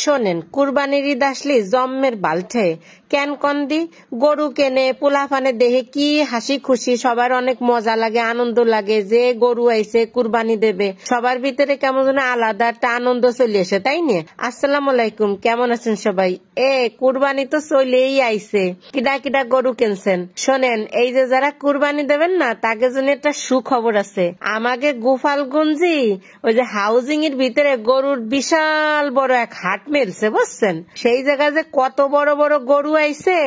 শোনেন, কুরবানির ঈদ আসলে জম্মের বালছে কেন কন্দি গরু কেনে পোলাফানে দেহে কি হাসি খুশি, সবার অনেক মজা লাগে, আনন্দ লাগে যে গরু আইছে কুরবানি দেবে। সবার ভিতরে কেমন যেন আলাদা একটা আনন্দ চলে আসে, তাই নিয়ে। আসসালামু আলাইকুম, কেমন আছেন সবাই? কুরবানি তো চলেই আইছে, কিডা কিডা গরু কিনছেন? শোনেন, এই যে যারা কুরবানি দেবেন না তাকে জন্য একটা সুখবর আছে। আমাকে গোপালগঞ্জি ওই যে হাউজিং এর ভিতরে গরুর বিশাল বড় এক হাট মেলছে, বুঝছেন? সেই জায়গায় যে কত বড় বড় গরু আইছে,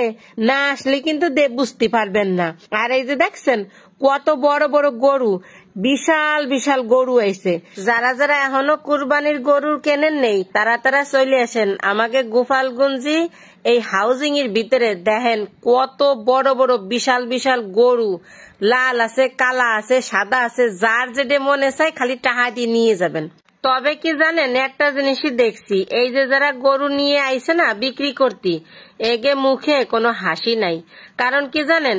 না আসলে কিন্তু বুঝতে পারবেন না। আর এই যে দেখছেন কত বড় বড় গরু, বিশাল বিশাল গরু আইছে। যারা যারা এখনো কুরবানির গরু কেনেন নেই তারা তারা চলে আসেন আমাকে গোপালগঞ্জি এই হাউজিং এর ভিতরে। দেখেন কত বড় বড় বিশাল বিশাল গরু, লাল আছে, কালা আছে, সাদা আছে, যার যেটা মনে চায় খালি টাকা দিয়ে নিয়ে যাবেন। তবে কি জানেন, একটা জিনিসই দেখছি, এই যে যারা গরু নিয়ে আইছে না বিক্রি করতে, এগে মুখে কোনো হাসি নাই। কারণ কি জানেন,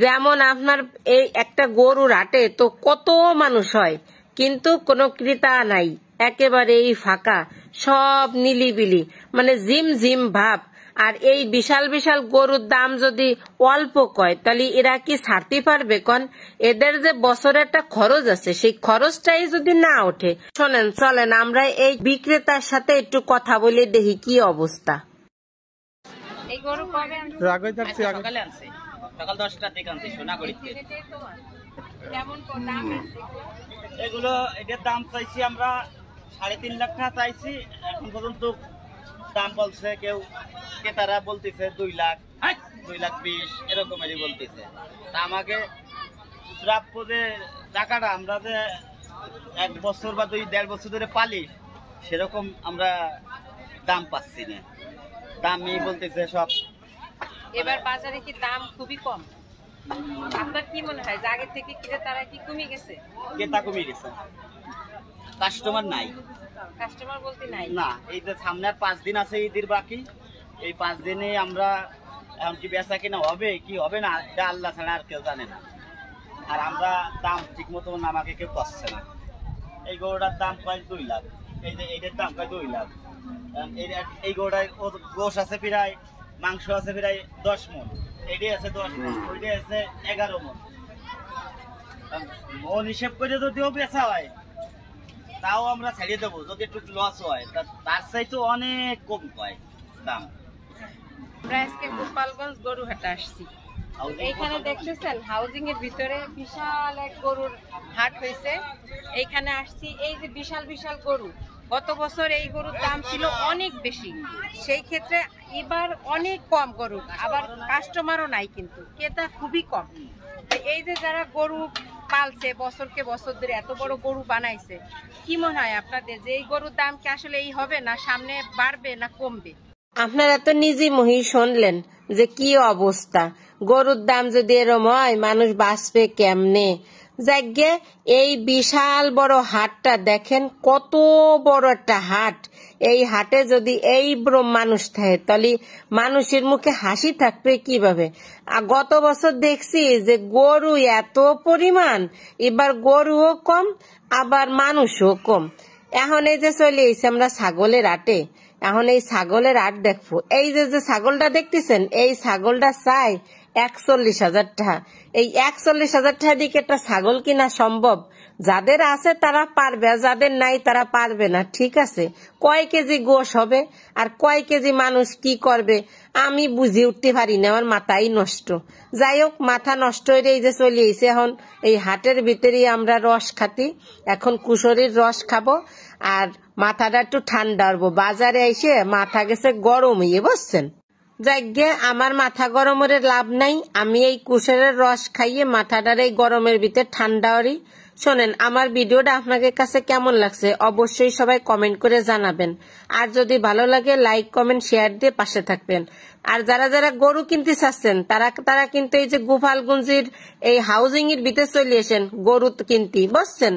যেমন আপনার এই একটা গরুর হাটে তো কত মানুষ হয়, কিন্তু কোনো ক্রেতা নাই, একেবারে এই ফাঁকা, সব নিলিবিলি, মানে জিম জিম ভাব। আর এই বিশাল বিশাল গরুর দাম যদি অল্প কয় তাহলে এরা কি ছাড়তে পারবে? কন, এদের যে বছরে একটা খরচ আছে, সেই খরচটাই যদি না ওঠে। শোনেন, চলেন আমরা এই বিক্রেতার সাথে একটু কথা বলে দেখি কি অবস্থা। এই গরু কবে আনছে? সকালে আনছে, সকাল 10টার দিকে আনছে সোনাগড়িতে। কেমন দাম আছে এগুলো? এটার দাম চাইছি আমরা 3.5 লাখ টাকা চাইছি। এখন পর্যন্ত দাম বলছে কেউ, ক্রেতারা বলতেছে 2 লাখ, 2,20,000 এরকমেরই বলতেছে। তা আমাকে প্রাপ্য যে টাকাটা আমরা যে 1 বছর বা 2-1.5 বছর ধরে পালি, সেরকম আমরা দাম পাচ্ছি না। দামই বলতেছে সব। এবার বাজারে কি দাম খুবই কম? আপনার কি মনে হয় যে আগে থেকে ক্রেতারা কি কমে গেছে? ক্রেতা কমে গেছে, কাস্টমার নাই। কাস্টমার বলতে নাই না। এই যে সামনে আর 5 দিন আছে ঈদের বাকি, এই 5 দিনে আমরা এখন কি বেচা কিনা হবে কি হবে না এটা আল্লাহ ছাড়া আর কেউ জানে না। আর আমরা দাম ঠিক মতো আমাকে কেউ করছে না। এই গরুটার দাম প্রায় 2 লাখ, এই যে এইটার দাম প্রায় 2 লাখ। এই গরুটায় গোশ আছে প্রায়, মাংস আছে প্রায় 10 মণ, এটাই আছে 10 মণ, ওইটাই আছে 11 মণ। মন হিসেব করে যদিও বেচা হয় তাও আমরা ছাড়িয়ে দেবো, যদি একটু লস হয় তার চাইতে অনেক কম হয় দাম। আমরা আজকে গোপালগঞ্জ গরু হাটে আসছি। এইখানে দেখতেছেন হাউজিং এর ভিতরে বিশাল এক গরুর হাট হয়েছে। এইখানে আসছি, এই যে বিশাল বিশাল গরু, গত বছর এই গরুর দাম ছিল অনেক বেশি, সেই ক্ষেত্রে এবার অনেক কম গরু, আবার কাস্টমারও নাই, কিন্তু ক্রেতা খুবই কম। এই যে যারা গরু পালছে বছরকে বছর ধরে, এত বড় গরু বানাইছে, কি মনে হয় আপনাদের যে এই গরুর দাম কি আসলে এই হবে, না সামনে বাড়বে না কমবে? আপনারা তো নিজে মহি শুনলেন যে কি অবস্থা। গরুর দাম যদি এরম হয় মানুষ বাঁচবে কেমনে? যাকে এই বিশাল বড় হাটটা দেখেন, কত বড় একটা হাট। এই হাটে যদি এই মানুষ থাকে তাহলে মানুষের মুখে হাসি থাকবে কিভাবে? গত বছর দেখছি যে গরু এত পরিমাণ, এবার গরুও কম আবার মানুষও কম। এখন এই যে চলে এসে আমরা ছাগলের হাটে, এখন এই ছাগলের হাট দেখবো। এই যে ছাগলটা দেখতেছেন, এই ছাগলটা চাই 41,000 টাকা। এই 41,000 টাকা দিকে একটা ছাগল কিনা সম্ভব? যাদের আছে তারা পারবে, যাদের নাই তারা পারবে না। ঠিক আছে, কয় কেজি গোশ হবে আর কয় কেজি মানুষ কি করবে আমি বুঝে উঠতে পারি না, আমার মাথাই নষ্ট। যাই হোক, মাথা নষ্ট হয়ে এই যে চলে এসে এখন এই হাটের ভিতরেই আমরা রস খাতি। এখন কুশরীর রস খাবো আর মাথাটা একটু ঠান্ডা হবো। বাজারে এসে মাথা গেছে গরম হয়ে, বুঝছেন? যাকে আমার মাথা গরমের লাভ নাই, আমি এই কুশরের রস খাইয়ে মাথাটার এই গরমের ভিতরে ঠান্ডা হরি। শোনেন, আমার ভিডিওটা আপনাদের কাছে কেমন লাগছে অবশ্যই সবাই কমেন্ট করে জানাবেন। আর যদি ভালো লাগে লাইক কমেন্ট শেয়ার দিয়ে পাশে থাকবেন। আর যারা যারা গরু কিনতে চাচ্ছেন তারা কিন্তু এই যে গোপালগঞ্জের এই হাউজিং এর ভিতরে চলে আসেন গরু কিনতে, বুঝছেন?